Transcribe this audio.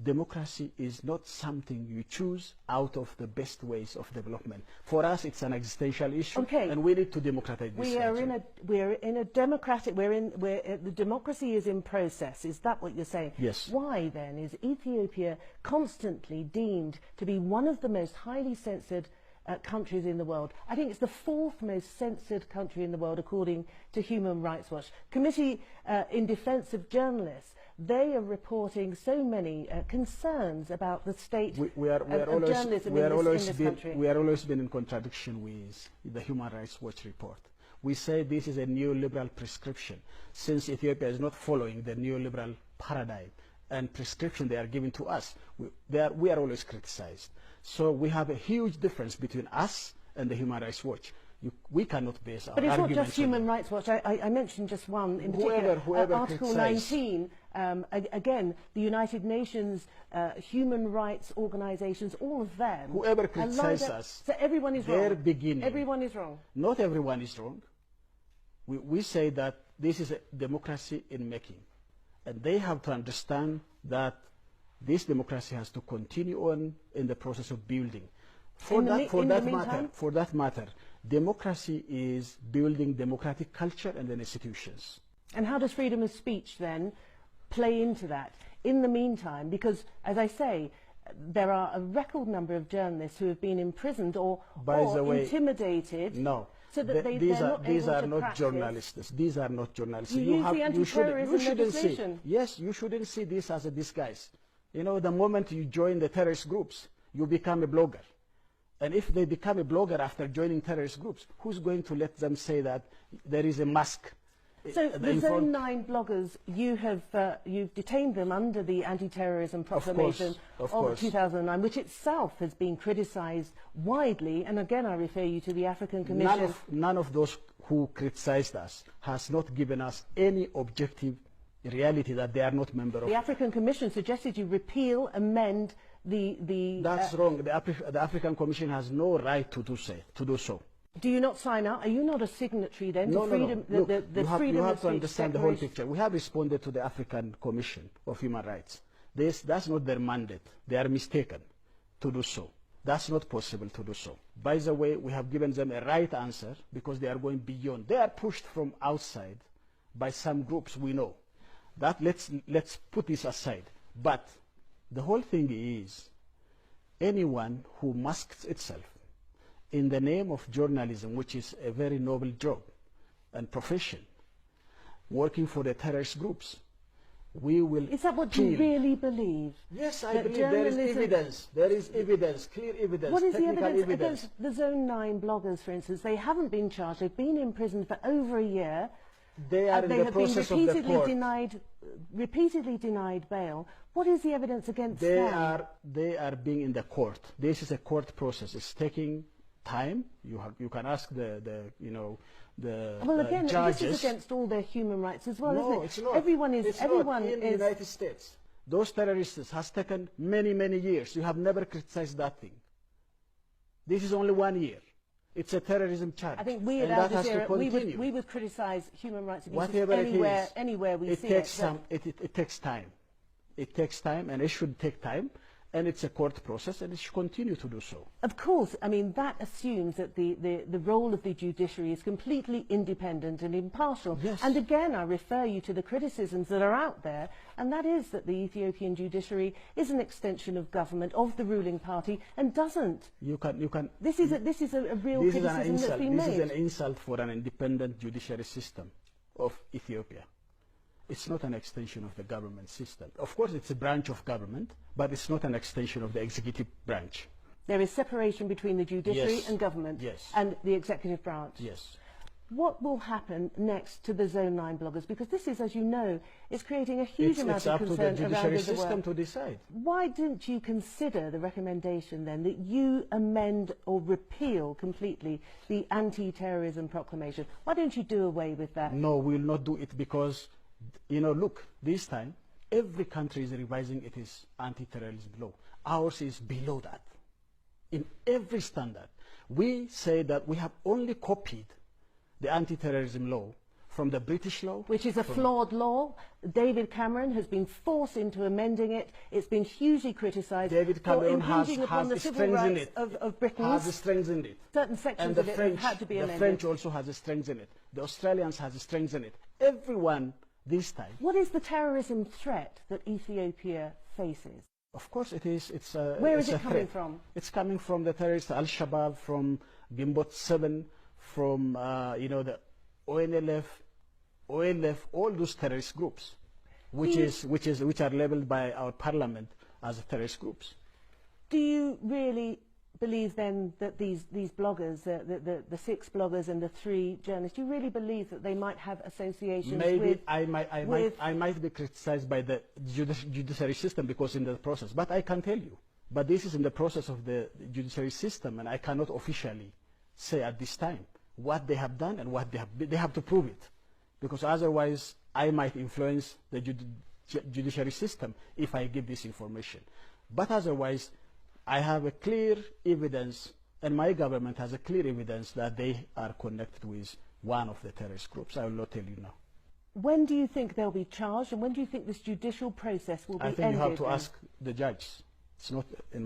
democracy is not something you choose out of the best ways of development. For us, it's an existential issue, and we need to democratize this country. We're in a democratic. The democracy is in process. Is that what you're saying? Yes. Why then is Ethiopia constantly deemed to be one of the most highly censored countries in the world? I think it's the 4th most censored country in the world, according to Human Rights Watch. Committee in Defence of Journalists, they are reporting so many concerns about the state of journalism in this country. We are always been in contradiction with the Human Rights Watch report. We say this is a neoliberal prescription, since Ethiopia is not following the neoliberal paradigm and prescription they are giving to us. We are always criticized. So we have a huge difference between us and the Human Rights Watch. We cannot base our arguments. But it's not just Human Rights Watch. I mentioned just one in particular. Whoever Article 19, again, the United Nations, human rights organizations, all of them. Whoever criticizes us, so everyone is wrong. Beginning. Everyone is wrong. Not everyone is wrong. We say that this is a democracy in making. And they have to understand that this democracy has to continue on in the process of building. For that matter, democracy is building democratic culture and then institutions. And how does freedom of speech then play into that? In the meantime, because as I say, there are a record number of journalists who have been imprisoned or intimidated. No. So that these are not journalists. These are not journalists. You use the anti-terrorism legislation. Yes, you shouldn't see this as a disguise. You know, the moment you join the terrorist groups, you become a blogger. And if they become a blogger after joining terrorist groups, who's going to let them say that there is a mask? So the Zone 9 bloggers, you've detained them under the anti-terrorism proclamation of 2009, which itself has been criticized widely. And again, I refer you to the African Commission. None of those who criticized us has not given us any objective reality that they are not member of. The African Commission suggested you repeal, amend the... That's wrong. The African Commission has no right to do so. Do you not sign up? Are you not a signatory then to freedom? No. Look, you have to understand the whole picture. We have responded to the African Commission of Human Rights. That's not their mandate. They are mistaken to do so. That's not possible to do so. By the way, we have given them a right answer because they are going beyond. They are pushed from outside by some groups we know. That let's put this aside. But the whole thing is, anyone who masks itself in the name of journalism, which is a very noble job and profession, working for the terrorist groups, we will Is that what you really believe? Yes, I believe there is evidence. There is evidence, clear evidence, what is technical the evidence against the Zone 9 bloggers, for instance? They haven't been charged. They've been imprisoned for over a year. They are in the process of the court. Repeatedly denied bail. What is the evidence against them? They are being in the court. This is a court process. It's taking time. You can ask the judges. This is against all their human rights as well, isn't it? No, it's not. Everyone is. It's everyone not. In the United States, those terrorists has taken many years. You have never criticized that thing. This is only 1 year. It's a terrorism charge. I think we at Al Jazeera, we would criticize human rights abuses anywhere we see it. It takes time. It takes time, and it should take time. And it's a court process, and it should continue to do so. Of course, I mean, that assumes that the role of the judiciary is completely independent and impartial. Yes. And again, I refer you to the criticisms that are out there, and that is that the Ethiopian judiciary is an extension of government, of the ruling party, and doesn't. This is a real criticism that's been made. This is an insult for an independent judiciary system of Ethiopia. It's not an extension of the government system. Of course, it's a branch of government, but it's not an extension of the executive branch. There is separation between the judiciary and government and the executive branch. Yes. What will happen next to the Zone 9 bloggers? Because this is, as you know, is creating a huge amount of concern around the world. It's up to the judiciary system to decide. Why didn't you consider the recommendation then that you amend or repeal completely the anti-terrorism proclamation? Why don't you do away with that? No, we will not do it because, you know, look, this time, every country is revising its anti-terrorism law. Ours is below that. In every standard, we say that we have only copied the anti-terrorism law from the British law. Which is a flawed law. David Cameron has been forced into amending it. It's been hugely criticised David for Cameron impinging upon the civil rights of Britons. Has strengths in it. Certain sections And of it have had to be amended. The French also has strengths in it. The Australians has strengths in it. Everyone this time. What is the terrorism threat that Ethiopia faces? Of course it is. Where is it's it a coming threat. from? It's coming from the terrorists, Al-Shabaab, from Gimbot 7, from the ONLF, all those terrorist groups, which are labelled by our parliament as terrorist groups. Do you really believe then that these bloggers, the 6 bloggers and the 3 journalists, do you really believe that they might have associations Maybe with... I might be criticized by the judiciary system because in the process, but I can tell you. But this is in the process of the judiciary system, and I cannot officially say at this time what they have done and what they have to prove it, because otherwise I might influence the judiciary system if I give this information. But otherwise, I have a clear evidence, and my government has a clear evidence that they are connected with one of the terrorist groups. I will not tell you now. When do you think they'll be charged, and when do you think this judicial process will be ended? I think you have to ask the judges. It's not in